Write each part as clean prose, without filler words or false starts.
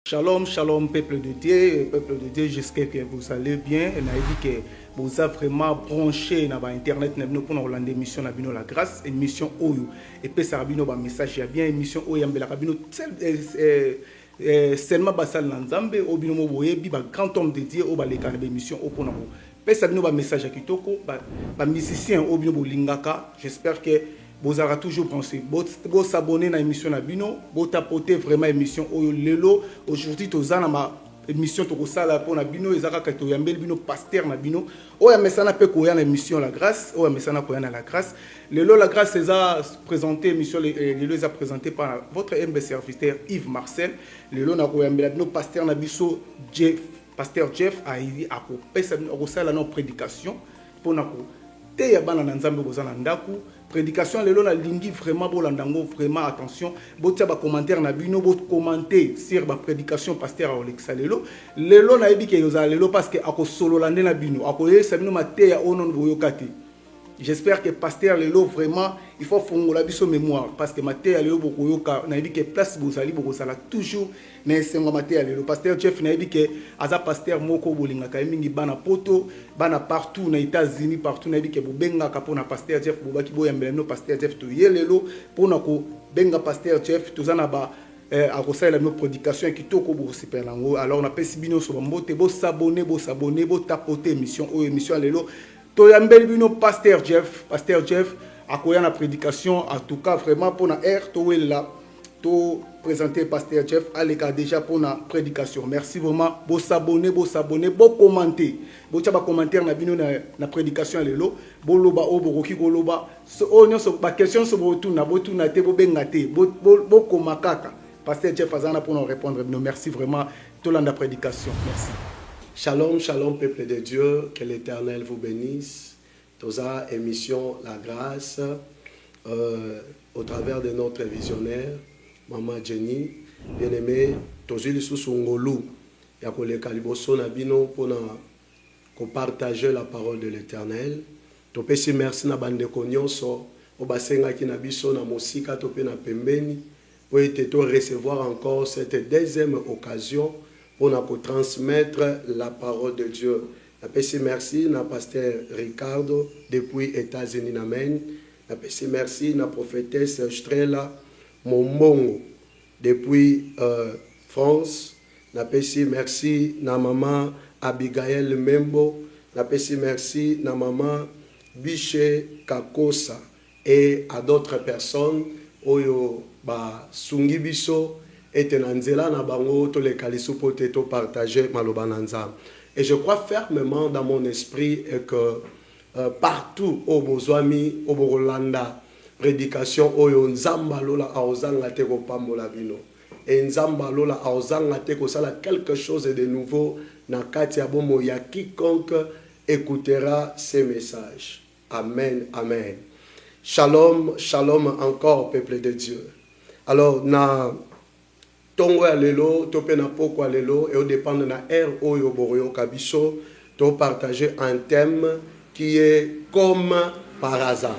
Shalom, shalom, peuple de Dieu, j'espère que vous allez bien. On a dit que vous avez vraiment branché dans Internet pour nous lancer émission La Grâce, émission Oyo. Et puis ça a un message, il y a bien émission Oyo, seulement basal Nanzambe, au binomo boyebi, grand homme de Dieu, au balé carré émission au Ponamo. Puis ça a un message à Kitoko, musicien au binomo Lingaka. J'espère que vous aurez toujours pensé. Vous s'abonner à l'émission Nabino, vous tapoter vraiment l'émission Oyo Lelo. Aujourd'hui, tu as ma émission to sala pour Nabino, ezaka kato yambel bino pasteur Nabino. Oya mesana pe koya na émission La Grâce, oya mesana koya na La Grâce. Lelo La Grâce les a présenté émission lelo les a présenté par votre MB serviteur Yves Marcel. Lelo na koya mbela bino pasteur Nabiso Jeff, pasteur Jeff a ivi a ko pesa ko sala no prédication pour na ko te ya bana na nzambe ko zana ndaku. Prédication, les gens lingi vraiment vraiment attention. Botia ba commentaire na bino bot commenter sur ba prédication pasteur Alexa lelo. Lelo na ebi ke yoza lelo parce que ako solo lande na bino. Ako yesa bino mate ya onon boyokati. J'espère que pasteur lelo vraiment il faut fongola biso mémoire parce que mate ya lelo bokoyoka na ebi ke place bozali bokosala toujours na sengo mate ya lelo. Pasteur Jeff na ebi ke aza pasteur moko bolinga ka mingi bana poto bana partout na États-Unis partout na ebi ke bobenga ka pona pasteur Jeff bobaki boyambela no pasteur Jeff to yelelo pona ko benga pasteur Jeff tozana ba a resserrer nos prédications qui toko bo super nango. Alors on appelle sibino so mbote bo s'abonner bo tapoter émission o émission lelo to yambeli bino pasteur Jeff akoya na prédication en tout cas vraiment pour na air to wela to présenter pasteur Jeff aleka déjà pour na prédication. Merci vraiment bo s'abonner bo commenter bo taba commentaire na bino na prédication lelo bo loba o bo roki ko loba so onyo so ba question so bo tuna te bo bengate bo komakaka pasteur Jeff azana pour nous répondre. Merci vraiment tout la prédication. Merci. Shalom, shalom, peuple de Dieu, que l'Éternel vous bénisse. Toza émission La Grâce, au travers de notre visionnaire, Maman Jenny, bien-aimé, Tozili Susungolu, Yakole Kaliboso Nabino, pour partager la parole de l'Éternel. Topesi merci na bande konyonso, Obasenga Kinabiso na Mosika, Topé na Pembeni, pour recevoir encore cette deuxième occasion pour nous transmettre la parole de Dieu. Merci à pasteur Ricardo depuis États-Unis. Merci à prophétesse Strela Mombongo depuis France. Merci à maman Abigail Membo. Merci à maman Biche Kakosa et à d'autres personnes. Oyo ba Sungibiso et Tenanzela na bango to le kalisu poteto partager malobananza. Et je crois fermement dans mon esprit que partout au Bozwami, au Borolanda, prédication oyo nzamba lola aozanga te ko pambola bino. Et nzamba lola aozanga te ko sala quelque chose de nouveau na kati ya bomo ya quiconque écoutera ces messages. Amen, amen. Shalom, shalom encore peuple de Dieu. Alors na Tongo alelo, tope na poko alelo, et au dépend de la ère oyo boroyo kabiso, to partager un thème qui est comme par hasard.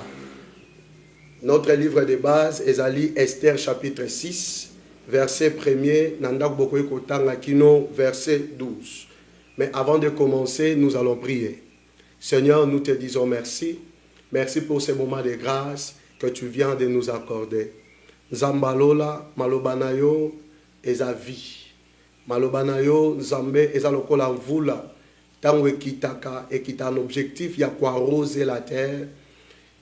Notre livre de base est Esther chapitre 6, verset 1er, Nandak Bokoy Kotanga Kino, verset 12. Mais avant de commencer, nous allons prier. Seigneur, nous te disons merci. Merci pour ce moment de grâce que tu viens de nous accorder. Zambalola, Malobanayo, eza vie. Malobanayo, Zambé, eza lokola vula. Tango ekitaka, ekita un objectif, ya ko arroser la terre,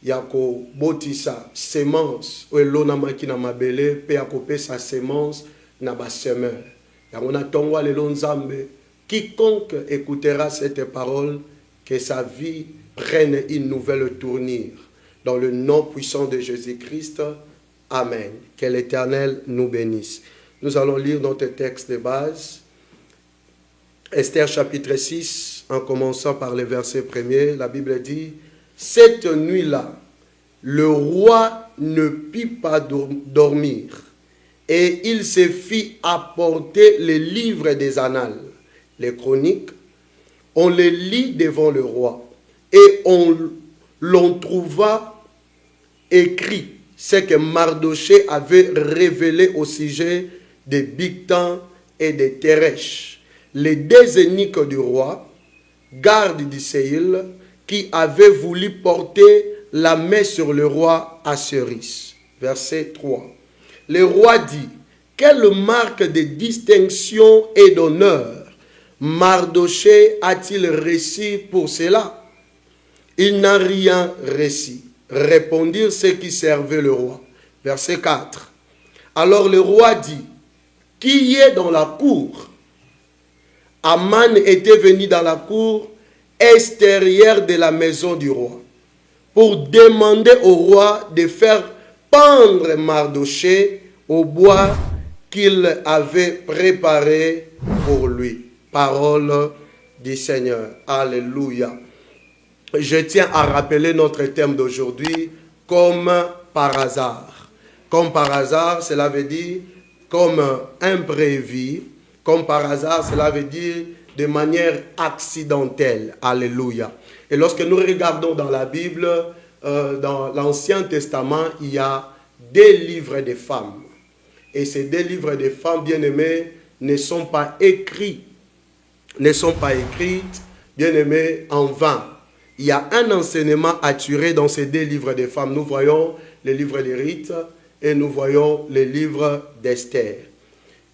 ya ko botisa semence, ou elona maki na mabele, pe ya ko pe sa semence na ba semeur. Ya mona tongwa lelo Nzambe, quiconque écoutera cette parole, que sa vie prenne une nouvelle tournure. Dans le nom puissant de Jésus-Christ, Amen. Que l'Éternel nous bénisse. Nous allons lire notre texte de base. Esther chapitre 6, en commençant par le verset 1er, la Bible dit, « Cette nuit-là, le roi ne put pas dormir, et il se fit apporter les livres des annales, les chroniques. On les lit devant le roi, et l'on trouva écrit ce que Mardoché avait révélé au sujet de Bigtan et de Teresh, les deux eunuques du roi, gardes d'Israël, qui avaient voulu porter la main sur le roi Assuérus. Verset 3. Le roi dit, quelle marque de distinction et d'honneur Mardochée a-t-il reçu pour cela? Il n'a rien reçu, répondirent ceux qui servaient le roi. Verset 4. Alors le roi dit, qui est dans la cour? Aman était venu dans la cour extérieure de la maison du roi pour demander au roi de faire pendre Mardochée au bois qu'il avait préparé pour lui. Parole du Seigneur. Alléluia. Je tiens à rappeler notre thème d'aujourd'hui comme par hasard. Comme par hasard, cela veut dire comme imprévu. Comme par hasard, cela veut dire de manière accidentelle. Alléluia. Et lorsque nous regardons dans la Bible, dans l'Ancien Testament, il y a des livres de femmes. Et ces deux livres de femmes, bien-aimés, ne sont pas écrits, bien-aimés, en vain. Il y a un enseignement à tirer dans ces deux livres de femmes. Nous voyons le livre de Ruth et nous voyons le livre d'Esther.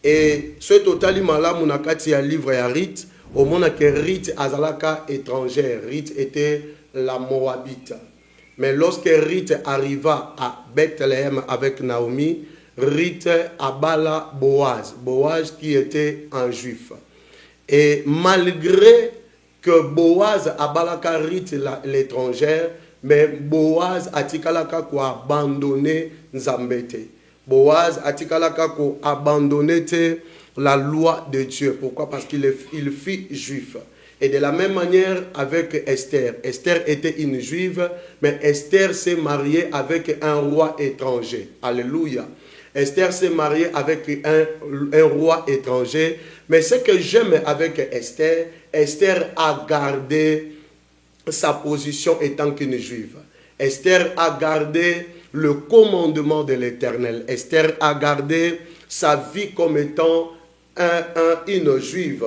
Et ce total mala munakati a livre à Ruth, au moment que Ruth azalaka étrangère, Ruth était la Moabite. Mais lorsque Ruth arriva à Bethléem avec Naomi, Ruth abala Boaz, Boaz qui était un juif. Et malgré que Boaz abalaka Ruth l'étrangère, mais Boaz atikalaka ko abandonné Nzambete. Boaz atikalaka ko abandonné la loi de Dieu. Pourquoi? Parce qu'il fut juif. Et de la même manière avec Esther. Esther était une juive, mais Esther s'est mariée avec un roi étranger. Alléluia. Esther s'est mariée avec un roi étranger. Mais ce que j'aime avec Esther, Esther a gardé sa position étant qu'une juive. Esther a gardé le commandement de l'Éternel. Esther a gardé sa vie comme étant une juive.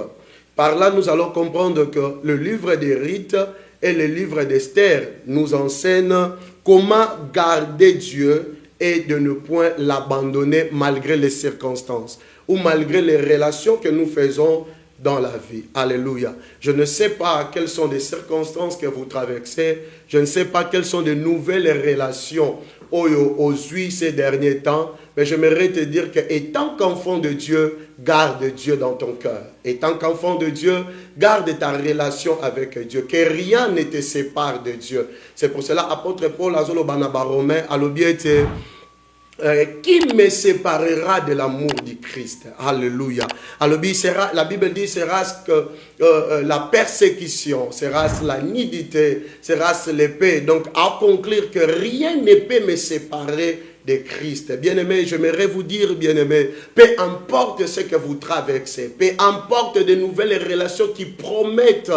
Par là, nous allons comprendre que le livre de Ruth et le livre d'Esther nous enseignent comment garder Dieu et de ne point l'abandonner malgré les circonstances ou malgré les relations que nous faisons dans la vie. Alléluia. Je ne sais pas quelles sont les circonstances que vous traversez. Je ne sais pas quelles sont de nouvelles relations aux Juifs ces derniers temps. Mais j'aimerais te dire que, étant qu'enfant de Dieu, garde Dieu dans ton cœur. Étant qu'enfant de Dieu, garde ta relation avec Dieu. Que rien ne te sépare de Dieu. C'est pour cela, apôtre Paul, Azolo Banaba Romain, a l'objet qui me séparera de l'amour du Christ? Alléluia. Alors, la Bible dit, sera-ce que la persécution, sera-ce la nudité, sera-ce l'épée. Donc, à conclure que rien ne peut me séparer de Christ. Bien-aimés, j'aimerais vous dire, bien-aimés, peu importe ce que vous traversez, peu importe de nouvelles relations qui promettent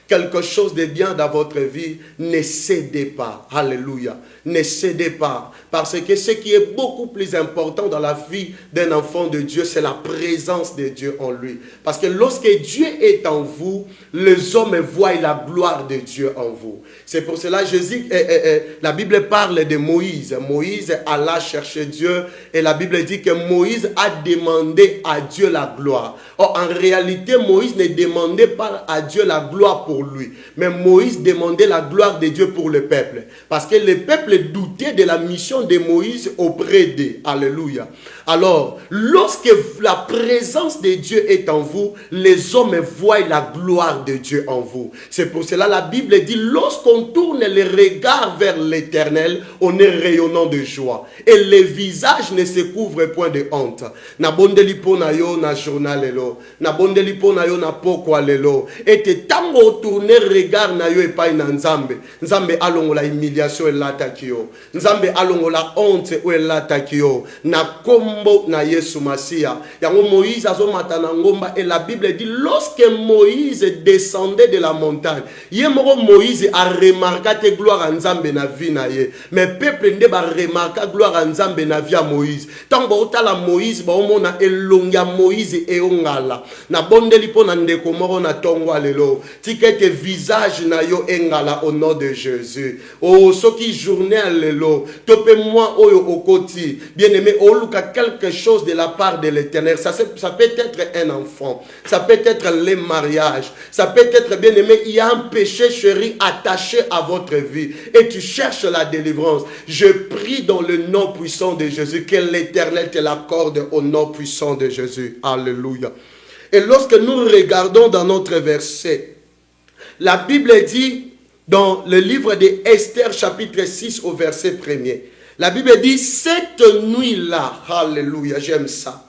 quelque chose de bien dans votre vie, ne cédez pas. Alléluia. Ne cédez pas. Parce que ce qui est beaucoup plus important dans la vie d'un enfant de Dieu, c'est la présence de Dieu en lui. Parce que lorsque Dieu est en vous, les hommes voient la gloire de Dieu en vous. C'est pour cela que la Bible parle de Moïse. Moïse alla chercher Dieu et la Bible dit que Moïse a demandé à Dieu la gloire. Or, en réalité, Moïse ne demandait pas à Dieu la gloire pour lui. Mais Moïse demandait la gloire de Dieu pour le peuple. Parce que le peuple doutait de la mission de Moïse auprès d'eux. Alléluia. Alors, lorsque la présence de Dieu est en vous, les hommes voient la gloire de Dieu en vous. C'est pour cela la Bible dit, lorsqu'on tourne les regards vers l'Éternel, on est rayonnant de joie. Et les visages ne se couvrent point de honte. Na bondeli po na yo na journal lelo. Na bondeli po na yo na pokwa lelo. Et te tango tourner regard na yo epai na Nzambe. Nzambe alongola humiliation elataki yo. Nzambe alongola honte elataki yo. Na kombo na Yesu Masia. Yango Moïse azomata na ngomba et la Bible dit lorsque Moïse descendait de la montagne, yemoko Moïse a remarqué gloire à Nzambe na vie na ye. Mais peuple nde ba remarqué gloire à Nzambe na vie à Moïse. Tant ba la Moïse ba omona elongia Moïse e ongala. Na bondeli po na ndeko moko na tongwa lelo. Tikete visage na yo engala au nom de Jésus. Oh soki journée lelo, tope moi oyo okoti. Bien-aimé, oluka quelque chose de la part de l'Éternel. Ça peut être un enfant, ça peut être les mariages, ça peut être, bien aimé, il y a un péché chéri attaché à votre vie et tu cherches la délivrance. Je prie dans le nom puissant de Jésus que l'Éternel te l'accorde au nom puissant de Jésus. Alléluia. Et lorsque nous regardons dans notre verset, la Bible dit dans le livre de Esther chapitre 6 au verset 1er, la Bible dit cette nuit-là, alléluia, j'aime ça.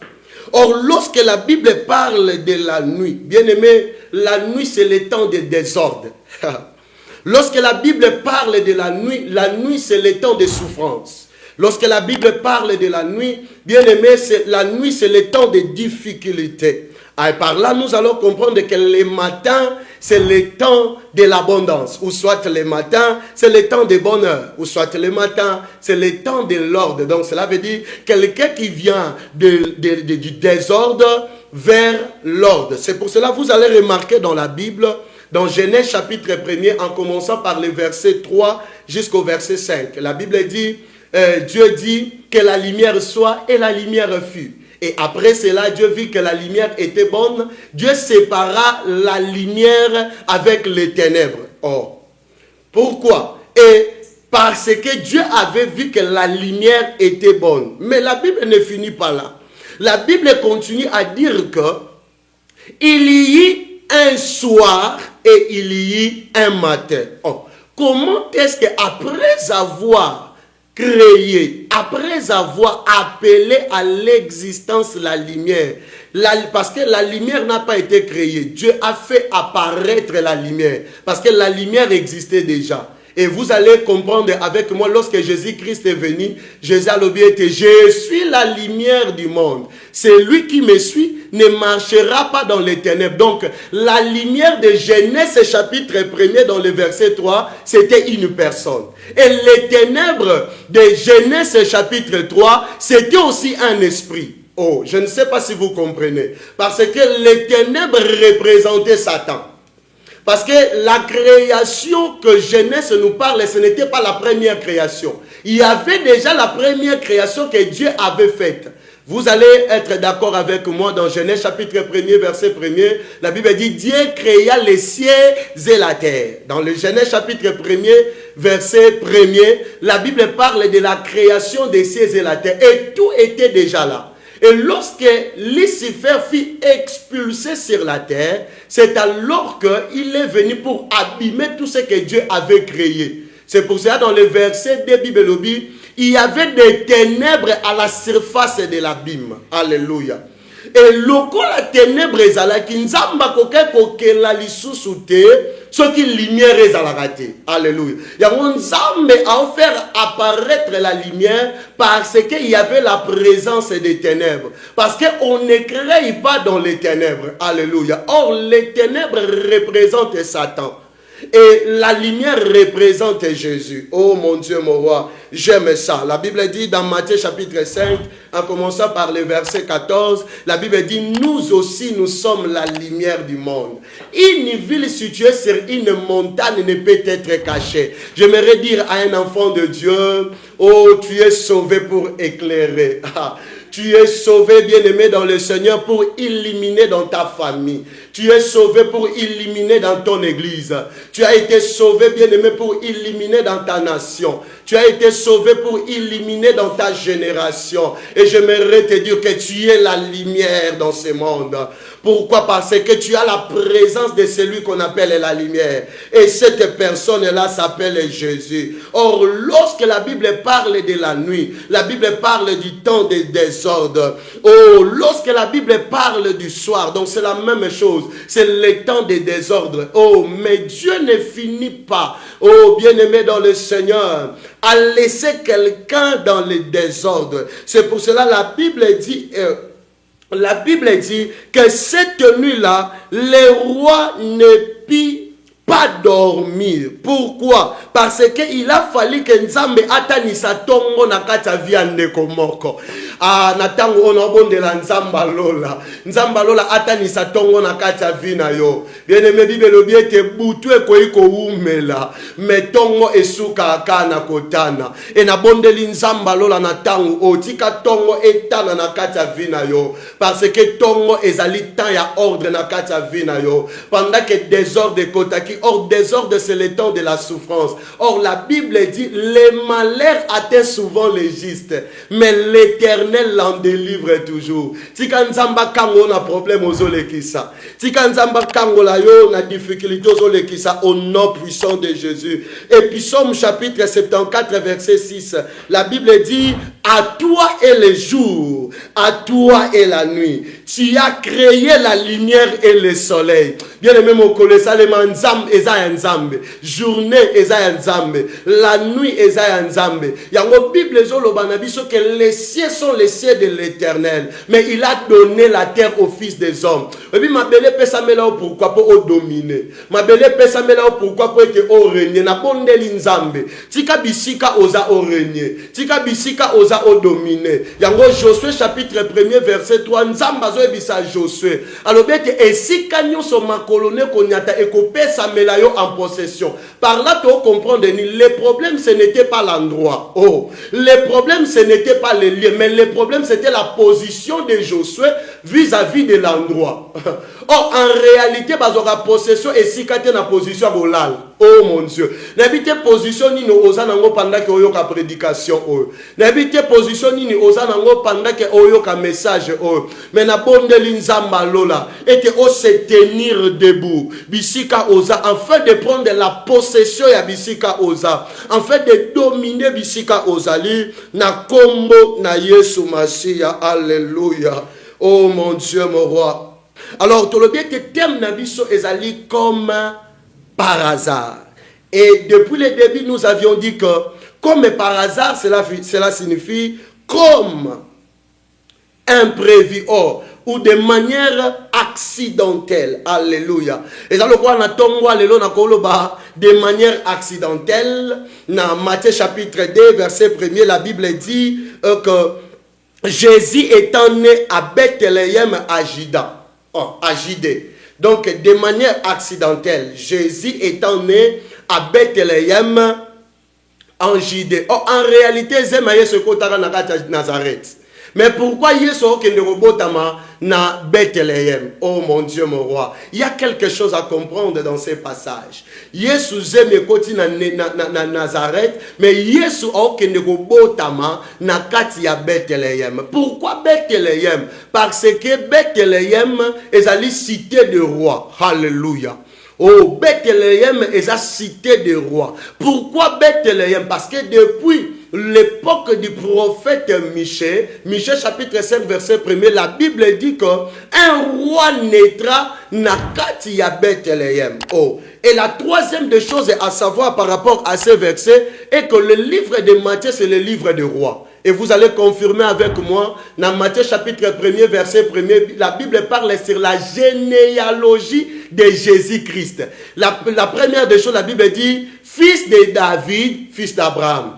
Or, lorsque la Bible parle de la nuit, bien aimé, la nuit c'est le temps de désordre. Lorsque la Bible parle de la nuit c'est le temps de souffrance. Lorsque la Bible parle de la nuit, bien aimé, la nuit c'est le temps de difficulté. Et par là, nous allons comprendre que le matin, c'est le temps de l'abondance. Ou soit le matin, c'est le temps de bonheur. Ou soit le matin, c'est le temps de l'ordre. Donc cela veut dire quelqu'un qui vient du désordre vers l'ordre. C'est pour cela que vous allez remarquer dans la Bible, dans Genèse chapitre 1er, en commençant par le verset 3 jusqu'au verset 5. La Bible dit, Dieu dit que la lumière soit et la lumière fut. Et après cela, Dieu vit que la lumière était bonne. Dieu sépara la lumière avec les ténèbres. Oh, pourquoi? Et parce que Dieu avait vu que la lumière était bonne. Mais la Bible ne finit pas là. La Bible continue à dire que il y eut un soir et il y eut un matin. Oh, comment est-ce qu'après avoir créé, après avoir appelé à l'existence la lumière, parce que la lumière n'a pas été créée, Dieu a fait apparaître la lumière, parce que la lumière existait déjà. Et vous allez comprendre avec moi, lorsque Jésus-Christ est venu, Jésus a dit, je suis la lumière du monde. Celui qui me suit ne marchera pas dans les ténèbres. Donc, la lumière de Genèse chapitre 1er dans le verset 3, c'était une personne. Et les ténèbres de Genèse chapitre 3, c'était aussi un esprit. Oh, je ne sais pas si vous comprenez. Parce que les ténèbres représentaient Satan. Parce que la création que Genèse nous parle, ce n'était pas la première création. Il y avait déjà la première création que Dieu avait faite. Vous allez être d'accord avec moi dans Genèse chapitre 1er, verset 1er. La Bible dit, Dieu créa les cieux et la terre. Dans le Genèse chapitre 1er, verset 1er, la Bible parle de la création des cieux et la terre. Et tout était déjà là. Et lorsque Lucifer fut expulsé sur la terre, c'est alors qu'il est venu pour abîmer tout ce que Dieu avait créé. C'est pour ça dans le verset de Bible, il y avait des ténèbres à la surface de l'abîme. Alléluia. Et lokola ténèbres ezalaki nzamba koke kokela lisusu te soki lumière ezalaka te. Alléluia. Yango nzambe a offert apparaître la lumière parce qu'il y avait la présence des ténèbres. Parce qu'on ne crée pas dans les ténèbres. Alléluia. Or les ténèbres représentent Satan. Et la lumière représente Jésus. Oh mon Dieu, mon roi, j'aime ça. La Bible dit dans Matthieu chapitre 5, en commençant par le verset 14, la Bible dit, nous aussi, nous sommes la lumière du monde. Une ville située sur une montagne ne peut être cachée. J'aimerais dire à un enfant de Dieu, oh, tu es sauvé pour éclairer. Tu es sauvé, bien-aimé, dans le Seigneur pour illuminer dans ta famille. Tu es sauvé pour illuminer dans ton église. Tu as été sauvé, bien-aimé, pour illuminer dans ta nation. Tu as été sauvé pour illuminer dans ta génération. Et j'aimerais te dire que tu es la lumière dans ce monde. Pourquoi? Parce que tu as la présence de celui qu'on appelle la lumière. Et cette personne-là s'appelle Jésus. Or, lorsque la Bible parle de la nuit, la Bible parle du temps des désordre. Oh, lorsque la Bible parle du soir, donc c'est la même chose. C'est le temps des désordres. Oh, mais Dieu ne finit pas, oh, bien-aimé dans le Seigneur, à laisser quelqu'un dans le désordre. C'est pour cela la Bible dit... que cette nuit-là, les rois ne purent pas dormir. Pourquoi? Parce qu'il a fallu que Nzambe atanisa tongo na kata viande komoko. Ah, natango onabondela Nzamba lola. Nzamba lola atanisa tongo na kata vina yo. Bien aimé Bible biete butu ekoiko umela. Mais tongo esuka akana kotana. E na bondeli Nzamba lola na tango otika tongo etana na kata vina yo. Parce que tongo ezali temps ya ordre na kata vina yo. Pendant que désordre kotaki. Or, désordre, c'est le temps de la souffrance. Or, la Bible dit, les malheurs atteignent souvent les justes, mais l'Éternel l'en délivre toujours. Si quand Nzamba kango na problème aux olekisa, si quand Nzamba kango la yo na difficulté aux olekisa, au nom puissant de Jésus. Et puis, Psaume chapitre 74, verset 6, la Bible dit, à toi est le jour, à toi est la nuit. Tu as créé la lumière et le soleil. Bien aimé mon collègue, Nzambe eza Nzambe, journée eza Nzambe, la nuit eza Nzambe. Yango Bible zoloba na biso que les cieux sont les cieux de l'Éternel, mais il a donné la terre aux fils des hommes. Et puis ma belle pesa mela pourquoi pour dominer. Ma belle pesa mela pourquoi pour être au régner na bondeli Nzambe. Tika bisika oza au régner, tika bisika oza au dominer. Yango Josué chapitre 1er verset 3 Nzamba zo ebisa Josué. Alors bete esika nyoso makolone konyata ekopesa melayo en possession. Par là, tu comprends, le problème, ce n'était pas l'endroit. Oh, le problème, ce n'était pas le lieu, mais le problème, c'était la position de Josué vis-à-vis de l'endroit. Or, en réalité, la possession est si dans la position à Bolal. Oh mon Dieu. N'habitez position ni nous osanango pendant que oyoka prédication. N'habitez position ni nous osanango pendant que oyoka message. Mais na bonde linzamba lola était au se tenir debout. Bisika oza afin de prendre la possession ya bisika oza, afin de dominer bisika ozali na kombo na Yesu Masia. Alléluia. Oh mon Dieu, mon roi. Alors, tout le bien que thème nabiso ezali comme par hasard. Et depuis le début, nous avions dit que comme par hasard, cela signifie comme imprévu. Or, ou de manière accidentelle. Alléluia. Et ça, le quoi, de manière accidentelle, dans Matthieu chapitre 2, verset 1er, la Bible dit que Jésus étant né à Bethléem à Juda. À Judée. Donc, de manière accidentelle, Jésus étant né à Bethléem en Judée. Or, en réalité, Zemaye se kotara na Nazareth. Mais pourquoi Yesu qui ne robotama na Bethléem? Oh mon Dieu, mon roi. Il y a quelque chose à comprendre dans ces passages. Yesu zeme koti na Nazareth, mais Yesu qui ne robotama na kati ya Bethléem. Pourquoi Bethléem? Parce que Bethléem est la cité de roi. Alléluia. Oh, Bethléem est la cité des rois. Pourquoi Bethléem? Parce que depuis l'époque du prophète Michée, Michée chapitre 5 verset 1er, la Bible dit qu'un roi naîtra na kati ya Bethléem. Oh. Et la troisième des choses à savoir par rapport à ce verset est que le livre de Matthieu, c'est le livre des rois. Et vous allez confirmer avec moi, dans Matthieu chapitre 1er, verset 1er, la Bible parle sur la généalogie de Jésus-Christ. La première des choses, la Bible dit, fils de David, fils d'Abraham.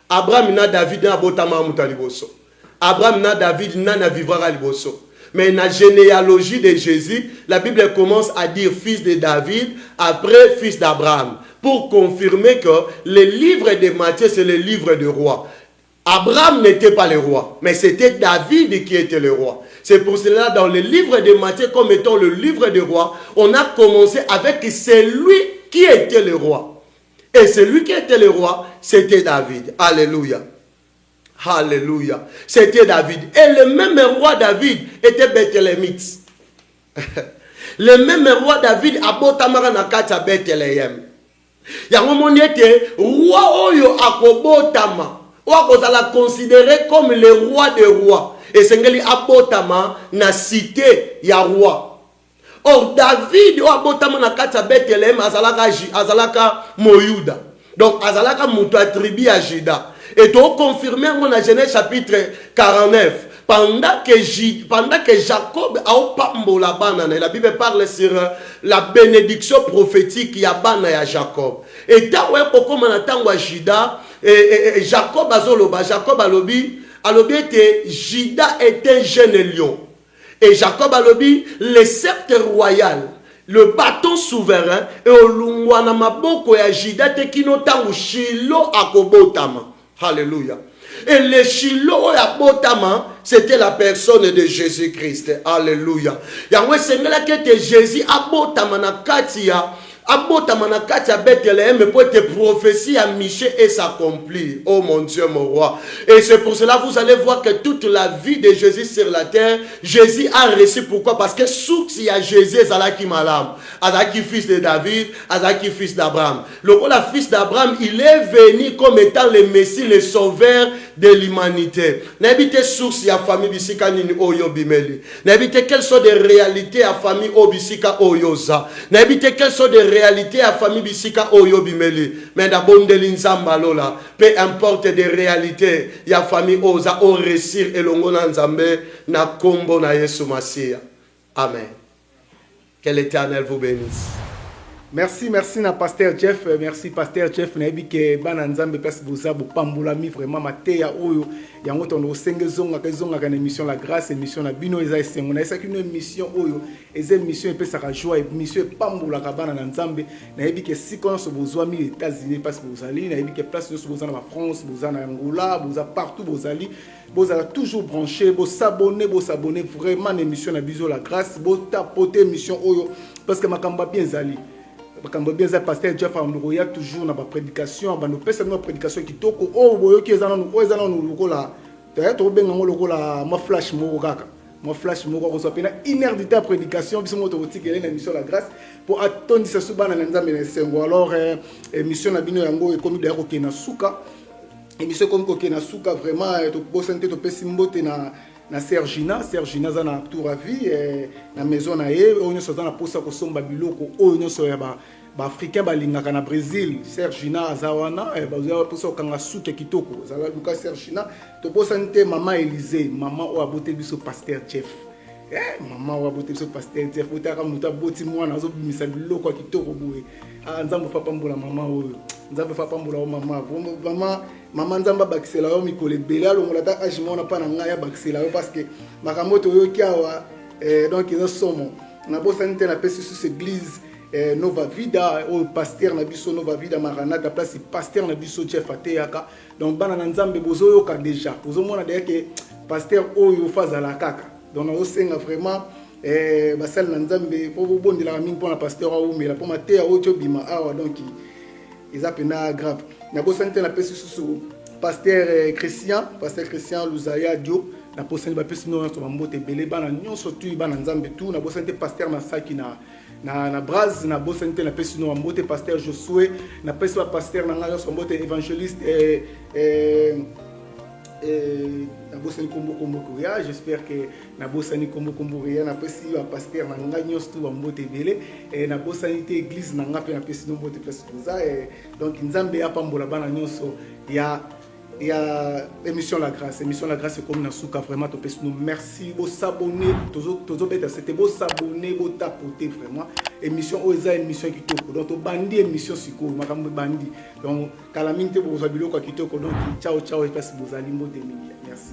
Abraham na David na botama mutaliboso. Abraham na David na vivra liboso. Mais dans la généalogie de Jésus, la Bible commence à dire fils de David, après fils d'Abraham. Pour confirmer que le livre de Matthieu, c'est le livre de roi. Abraham n'était pas le roi, mais c'était David qui était le roi. C'est pour cela, dans le livre de Matthieu, comme étant le livre des rois, on a commencé avec celui qui était le roi. Et celui qui était le roi, c'était David. Alléluia. Alléluia. C'était David. Et le même roi David était Bethléemite. Le même roi David a botamara na kati ya Bethléem. Yango moni ete roi oyo akobotama. On va considérer comme le roi des rois. esengeli abotama na cité ya roi. Or David o abotama na kati ya Bethlehem azalaka moyuda. Donc azalaka mutu a tribu ya Juda. Et to confirmer dans Genèse chapitre 49. Pendant que Jacob a pambola banane, la Bible parle sur la bénédiction prophétique ya bana ya Jacob. Et tant pourquoi manatangwa Juda et Jacob azoloba, Jacob alobi était Juda est un jeune lion. Et Jacob alobi le sceptre royal, le bâton souverain et olungwana maboko ya Juda te kino tangu Shilo akobotama. Alléluia. Et le Shilo ya botama, c'était la personne de Jésus-Christ. Alléluia. Yahweh sengela que Jésus abotama na katia, abotama na katia Bethlehem pour te prophétie à Michée et s'accomplir. Oh mon Dieu, mon roi. Et c'est pour cela vous allez voir que toute la vie de Jésus sur la terre, Jésus a reçu. Pourquoi? Parce que sous il y a Jésus, Zalaki Malam, Azaki fils de David, Azaki fils d'Abraham. Le fils d'Abraham, il est venu comme étant le Messie, le sauveur de l'humanité. N'habitez source ya famille bisika nini oyo bimeli. N'habitez quelles sont des réalités à famille obisika oyoza. N'habitez quelles sont des réalités à famille bisika oyo bimeli. Mais d'abord de l'inzamba lola. Peu importe des réalités ya famille oza o réussir elongo na nzambe na kombo na Yesu Masia. Amen. Que l'Éternel vous bénisse. Merci na Pasteur Jeff, merci Pasteur Jeff na ebike bana nzambe place boza bo pambulami vraiment mateya oyo yango tondo sengezonga kezonga kana émission la grâce émission na bino eza esengo na esa kino émission oyo eza émission epesaka joie émission pambula ka bana nzambe na ebike sikona so bozwa mi États-Unis parce que bozali na ebike place so boza na France boza na Angola boza partout bozali bozala toujours branché bo s'abonner vraiment na émission na biso la grâce bo tapoter émission oyo parce que makamba bien zali. Quand bien ça Pasteur Jeff Amouroya toujours dans ma prédication, bah nous pèse notre prédication qui toko oh boyo qui ezana nous lokola d'ailleurs to benga lokola ma flash moko kaka ma flash moko ko so pena 1 heure de temps prédication biso moto otikele na mission la grâce pour attendre ça suba na nzambe na sengo alors émission na bino yango e komi d'ailleurs ko na suka émission comme ko na suka vraiment to bosante to pesi mbote na Sergina za na tour à vie na maison na ye onyo so na posa ko somba biloko onyo so ya ba africain balingaka na Brésil Sergina azawana ba za posa kanga suke kitoko za la Lucas Sergina to posa nte mama Élysée mama o abote biso Pasteur Jeff mama o abote biso Pasteur Jeff otaka muta boti mwana zo bimisa biloko kitoko boye nzambo papa mbola mama oyo nzambo papa mbola o mama mama nzamba bakisela yo mikole bela longola ta ajimona pa na ngaya bakisela yo parce que makamoto yo kiawa donc ils sont na bosa nte na pesi sous église Nova Vida au pasteur na biso Nova Vida Maranatha place pasteur na biso Jeff Ateyaka donc bana nzambe bozo yo ka déjà bozo mona de que pasteur oyo faza la kaka donc on senga vraiment basal na nzambe po bondela mingi pour na pasteur o mais la pour matea o bima awa donc ils appellent grave na bosante na pesi sous pasteur Christian Luzaya Dio na posani ba pesi no so mbote belé bana nyonso tu bana nzambe tu na bosante pasteur Masaki na Braz na bosante na pesi no mbote pasteur Josué na pesi ba pasteur na nga so mbote évangéliste na bosani kombo ya j'espère que na bosani kombo ya na pesi ba pasteur na nga nyonso tu mbote belé na bosani te église na nga pe na pesi no mbote place za donc nzambe apambola bana nyonso ya émission la grâce c'est comme na souka vraiment to pesi nous merci vous s'abonner toujours beta c'était beau s'abonner beau tapoter vraiment émission oza émission qui toko donc to bandi émission siko makambo bandi donc kala minte bo za biloko kitoko donc ciao et passe vous ali mbote mingi merci